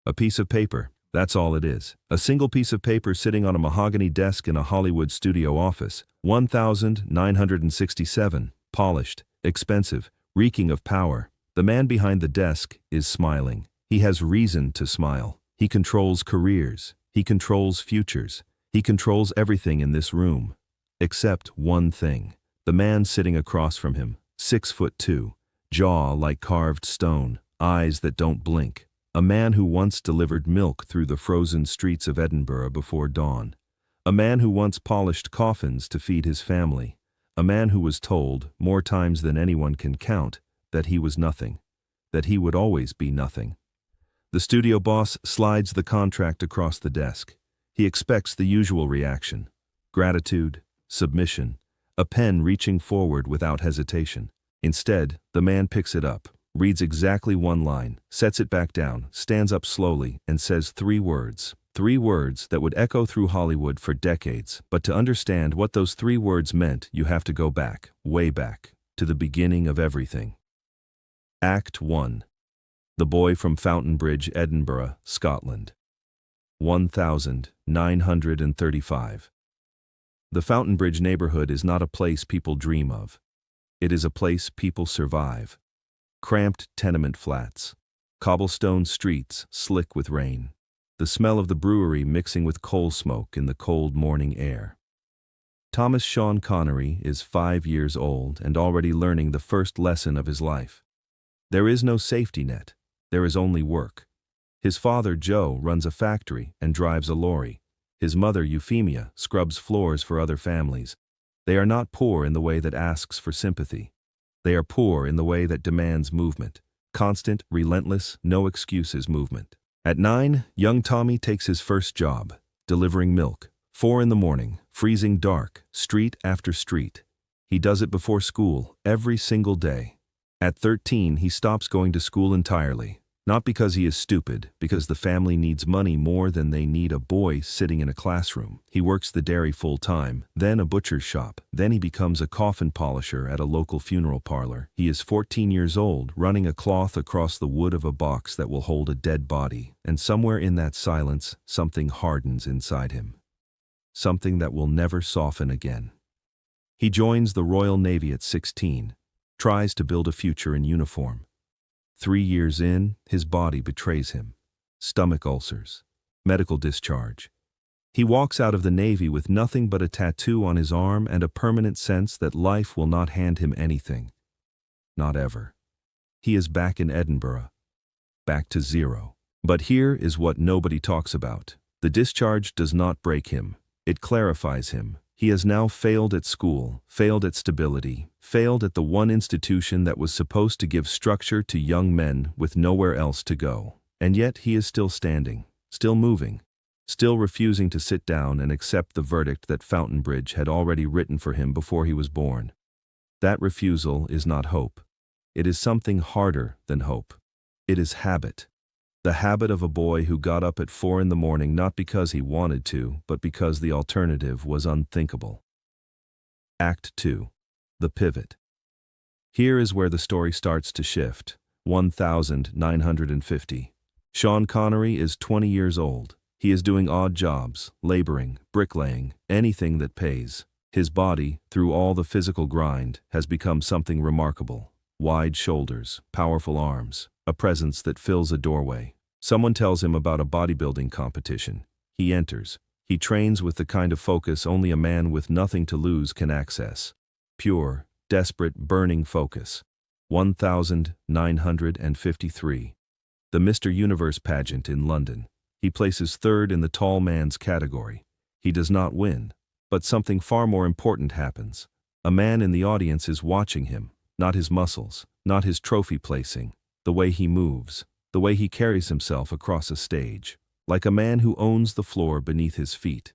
A piece of paper. That's all it is. A single piece of paper sitting on a mahogany desk in a Hollywood studio office. 1967. Polished, expensive, reeking of power. The man behind the desk is smiling. He has reason to smile. He controls careers. He controls futures. He controls everything in this room. Except one thing. The man sitting across from him, 6'2", jaw like carved stone, eyes that don't blink. A man who once delivered milk through the frozen streets of Edinburgh before dawn. A man who once polished coffins to feed his family. A man who was told, more times than anyone can count, that he was nothing. That he would always be nothing. The studio boss slides the contract across the desk. He expects the usual reaction. Gratitude, submission, a pen reaching forward without hesitation. Instead, the man picks it up, reads exactly one line, sets it back down, stands up slowly, and says 3 words. 3 words that would echo through Hollywood for decades. But to understand what those 3 words meant, you have to go back, way back, to the beginning of everything. Act 1. The Boy from Fountainbridge, Edinburgh, Scotland. 1935. The Fountainbridge neighborhood is not a place people dream of. It is a place people survive. Cramped tenement flats. Cobblestone streets slick with rain. The smell of the brewery mixing with coal smoke in the cold morning air. Thomas Sean Connery is 5 years old and already learning the first lesson of his life. There is no safety net. There is only work. His father, Joe, runs a factory and drives a lorry. His mother, Euphemia, scrubs floors for other families. They are not poor in the way that asks for sympathy. They are poor in the way that demands movement. Constant, relentless, no excuses movement. At 9, young Tommy takes his first job, delivering milk. 4 in the morning, freezing dark, street after street. He does it before school, every single day. At 13, he stops going to school entirely. Not because he is stupid, because the family needs money more than they need a boy sitting in a classroom. He works the dairy full-time, then a butcher's shop. Then he becomes a coffin polisher at a local funeral parlor. He is 14 years old, running a cloth across the wood of a box that will hold a dead body. And somewhere in that silence, something hardens inside him. Something that will never soften again. He joins the Royal Navy at 16, tries to build a future in uniform. 3 years in, his body betrays him. Stomach ulcers. Medical discharge. He walks out of the Navy with nothing but a tattoo on his arm and a permanent sense that life will not hand him anything. Not ever. He is back in Edinburgh. Back to zero. But here is what nobody talks about. The discharge does not break him. It clarifies him. He has now failed at school, failed at stability, failed at the one institution that was supposed to give structure to young men with nowhere else to go. And yet he is still standing, still moving, still refusing to sit down and accept the verdict that Fountainbridge had already written for him before he was born. That refusal is not hope. It is something harder than hope. It is habit. The habit of a boy who got up at 4 in the morning not because he wanted to, but because the alternative was unthinkable. Act 2. The Pivot. Here is where the story starts to shift. 1950. Sean Connery is 20 years old. He is doing odd jobs, laboring, bricklaying, anything that pays. His body, through all the physical grind, has become something remarkable. Wide shoulders, powerful arms, a presence that fills a doorway. Someone tells him about a bodybuilding competition. He enters. He trains with the kind of focus only a man with nothing to lose can access. Pure, desperate, burning focus. 1953. The Mr. Universe pageant in London. He places 3rd in the tall man's category. He does not win, but something far more important happens. A man in the audience is watching him, not his muscles, not his trophy placing, the way he moves, the way he carries himself across a stage, like a man who owns the floor beneath his feet.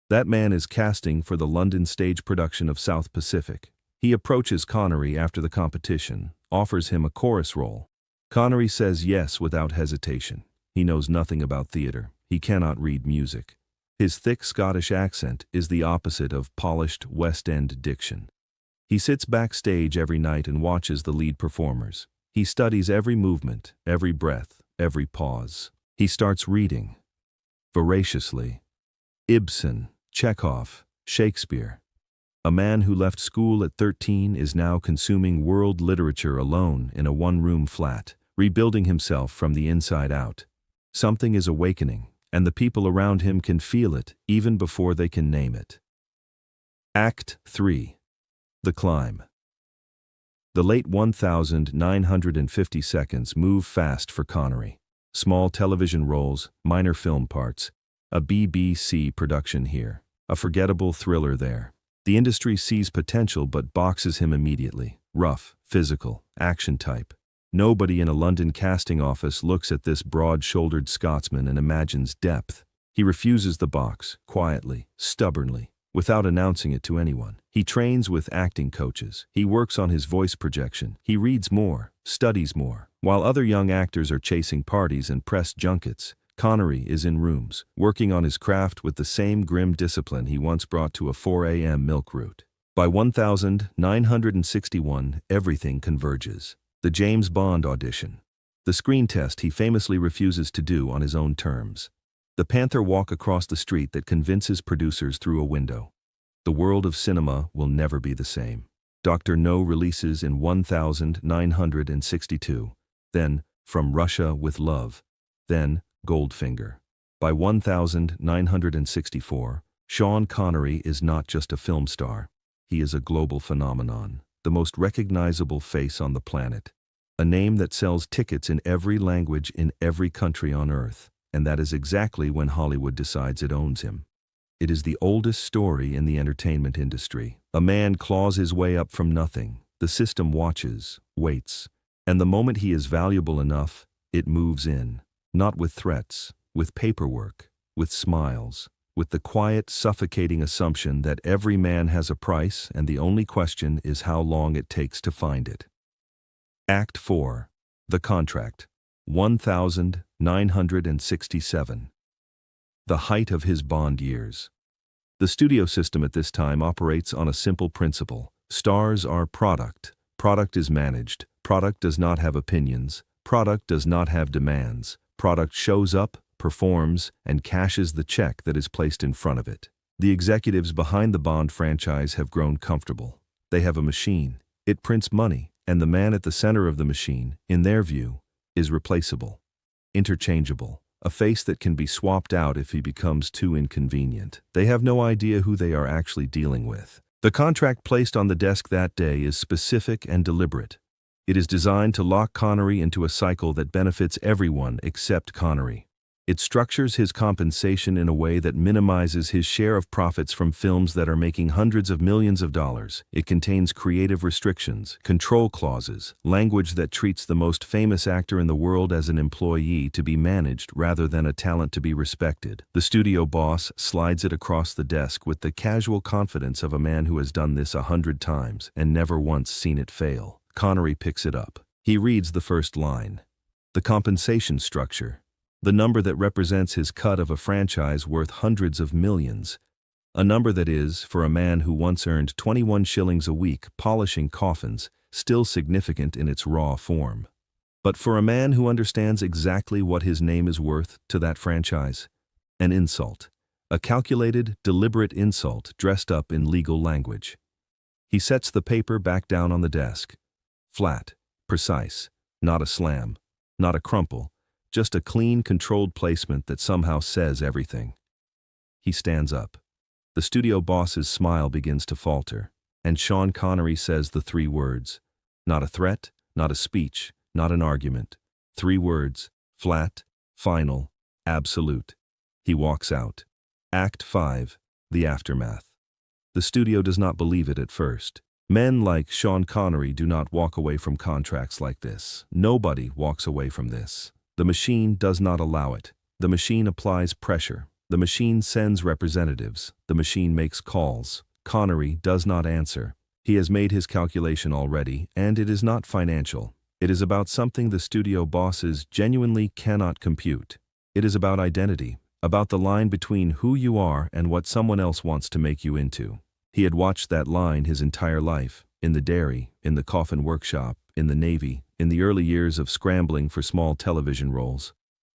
That man is casting for the London stage production of South Pacific. He approaches Connery after the competition, offers him a chorus role. Connery says yes without hesitation. He knows nothing about theater. He cannot read music. His thick Scottish accent is the opposite of polished West End diction. He sits backstage every night and watches the lead performers. He studies every movement, every breath, every pause. He starts reading. Voraciously. Ibsen, Chekhov, Shakespeare. A man who left school at 13 is now consuming world literature alone in a one-room flat, rebuilding himself from the inside out. Something is awakening, and the people around him can feel it even before they can name it. Act 3. The Climb. The late 1950 seconds move fast for Connery. Small television roles, minor film parts, a BBC production here, a forgettable thriller there. The industry sees potential but boxes him immediately. Rough, physical, action type. Nobody in a London casting office looks at this broad-shouldered Scotsman and imagines depth. He refuses the box, quietly, stubbornly, without announcing it to anyone. He trains with acting coaches. He works on his voice projection. He reads more, studies more. While other young actors are chasing parties and press junkets, Connery is in rooms, working on his craft with the same grim discipline he once brought to a 4 a.m. milk route. By 1961, everything converges. The James Bond audition. The screen test he famously refuses to do on his own terms. The panther walk across the street that convinces producers through a window. The world of cinema will never be the same. Dr. No releases in 1962. Then, From Russia with Love. Then, Goldfinger. By 1964, Sean Connery is not just a film star. He is a global phenomenon, the most recognizable face on the planet. A name that sells tickets in every language in every country on Earth. And that is exactly when Hollywood decides it owns him. It is the oldest story in the entertainment industry. A man claws his way up from nothing. The system watches, waits, and the moment he is valuable enough, it moves in. Not with threats, with paperwork, with smiles, with the quiet, suffocating assumption that every man has a price and the only question is how long it takes to find it. Act 4. The Contract. 1967. The height of his Bond years. The studio system at this time operates on a simple principle. Stars are product. Product is managed. Product does not have opinions. Product does not have demands. Product shows up, performs, and cashes the check that is placed in front of it. The executives behind the Bond franchise have grown comfortable. They have a machine. It prints money, and the man at the center of the machine, in their view, is replaceable, interchangeable, a face that can be swapped out if he becomes too inconvenient. They have no idea who they are actually dealing with. The contract placed on the desk that day is specific and deliberate. It is designed to lock Connery into a cycle that benefits everyone except Connery. It structures his compensation in a way that minimizes his share of profits from films that are making hundreds of millions of dollars. It contains creative restrictions, control clauses, language that treats the most famous actor in the world as an employee to be managed rather than a talent to be respected. The studio boss slides it across the desk with the casual confidence of a man who has done this 100 times and never once seen it fail. Connery picks it up. He reads the first line. The compensation structure. The number that represents his cut of a franchise worth hundreds of millions. A number that is, for a man who once earned 21 shillings a week polishing coffins, still significant in its raw form. But for a man who understands exactly what his name is worth to that franchise, an insult. A calculated, deliberate insult dressed up in legal language. He sets the paper back down on the desk. Flat, precise, not a slam, not a crumple. Just a clean, controlled placement that somehow says everything. He stands up. The studio boss's smile begins to falter, and Sean Connery says the 3 words. Not a threat, not a speech, not an argument. 3 words, flat, final, absolute. He walks out. Act 5, the aftermath. The studio does not believe it at first. Men like Sean Connery do not walk away from contracts like this. Nobody walks away from this. The machine does not allow it. The machine applies pressure. The machine sends representatives. The machine makes calls. Connery does not answer. He has made his calculation already, and it is not financial. It is about something the studio bosses genuinely cannot compute. It is about identity, about the line between who you are and what someone else wants to make you into. He had watched that line his entire life, in the dairy, in the coffin workshop, in the Navy, in the early years of scrambling for small television roles.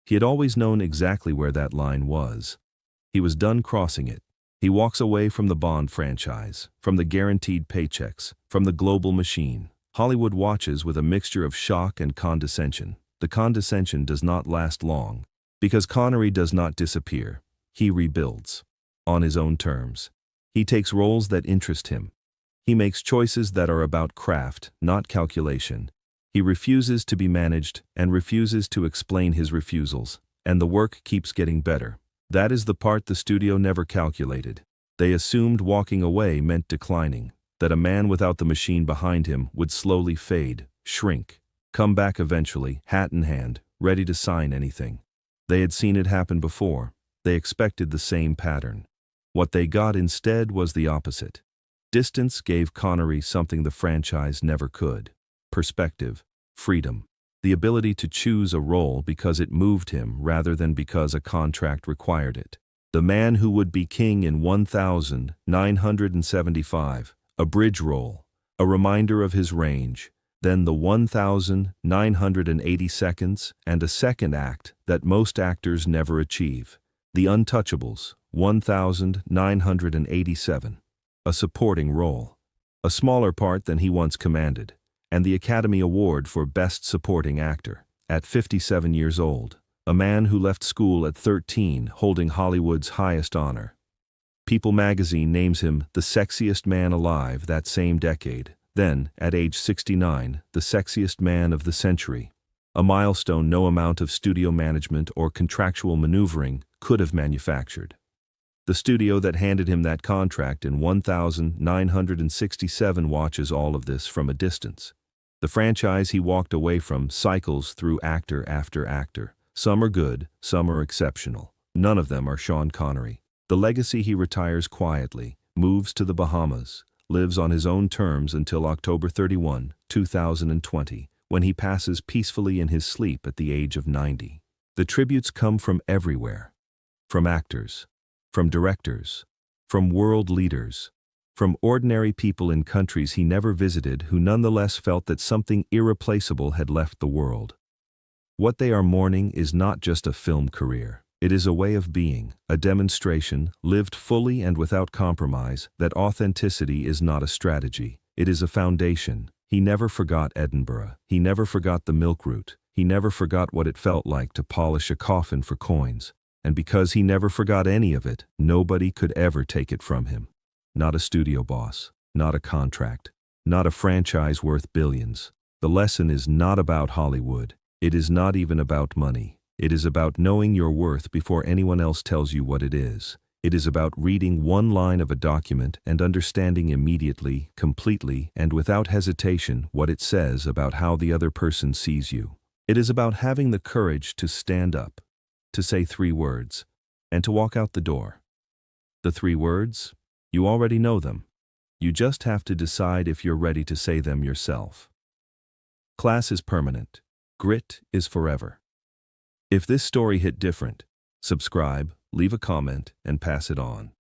He had always known exactly where that line was. He was done crossing it. He walks away from the Bond franchise, from the guaranteed paychecks, from the global machine. Hollywood watches with a mixture of shock and condescension. The condescension does not last long, because Connery does not disappear. He rebuilds. On his own terms. He takes roles that interest him. He makes choices that are about craft, not calculation. He refuses to be managed and refuses to explain his refusals, and the work keeps getting better. That is the part the studio never calculated. They assumed walking away meant declining, that a man without the machine behind him would slowly fade, shrink, come back eventually, hat in hand, ready to sign anything. They had seen it happen before. They expected the same pattern. What they got instead was the opposite. Distance gave Connery something the franchise never could: perspective, freedom, the ability to choose a role because it moved him rather than because a contract required it. The Man Who Would Be King in 1975, a bridge role, a reminder of his range, then the 1980 seconds and a second act that most actors never achieve. The Untouchables, 1987. A supporting role. A smaller part than he once commanded, and the Academy Award for Best Supporting Actor. At 57 years old, a man who left school at 13 holding Hollywood's highest honor. People magazine names him the sexiest man alive that same decade. Then, at age 69, the sexiest man of the century. A milestone no amount of studio management or contractual maneuvering could have manufactured. The studio that handed him that contract in 1967 watches all of this from a distance. The franchise he walked away from cycles through actor after actor. Some are good, some are exceptional. None of them are Sean Connery. The legacy he retires quietly, moves to the Bahamas, lives on his own terms until October 31, 2020, when he passes peacefully in his sleep at the age of 90. The tributes come from everywhere. From actors, from directors, from world leaders, from ordinary people in countries he never visited who nonetheless felt that something irreplaceable had left the world. What they are mourning is not just a film career. It is a way of being, a demonstration, lived fully and without compromise, that authenticity is not a strategy. It is a foundation. He never forgot Edinburgh. He never forgot the milk route. He never forgot what it felt like to polish a coffin for coins. And because he never forgot any of it, nobody could ever take it from him. Not a studio boss, not a contract, not a franchise worth billions. The lesson is not about Hollywood. It is not even about money. It is about knowing your worth before anyone else tells you what it is. It is about reading one line of a document and understanding immediately, completely, and without hesitation what it says about how the other person sees you. It is about having the courage to stand up, to say 3 words, and to walk out the door. The 3 words? You already know them. You just have to decide if you're ready to say them yourself. Class is permanent. Grit is forever. If this story hit different, subscribe, leave a comment, and pass it on.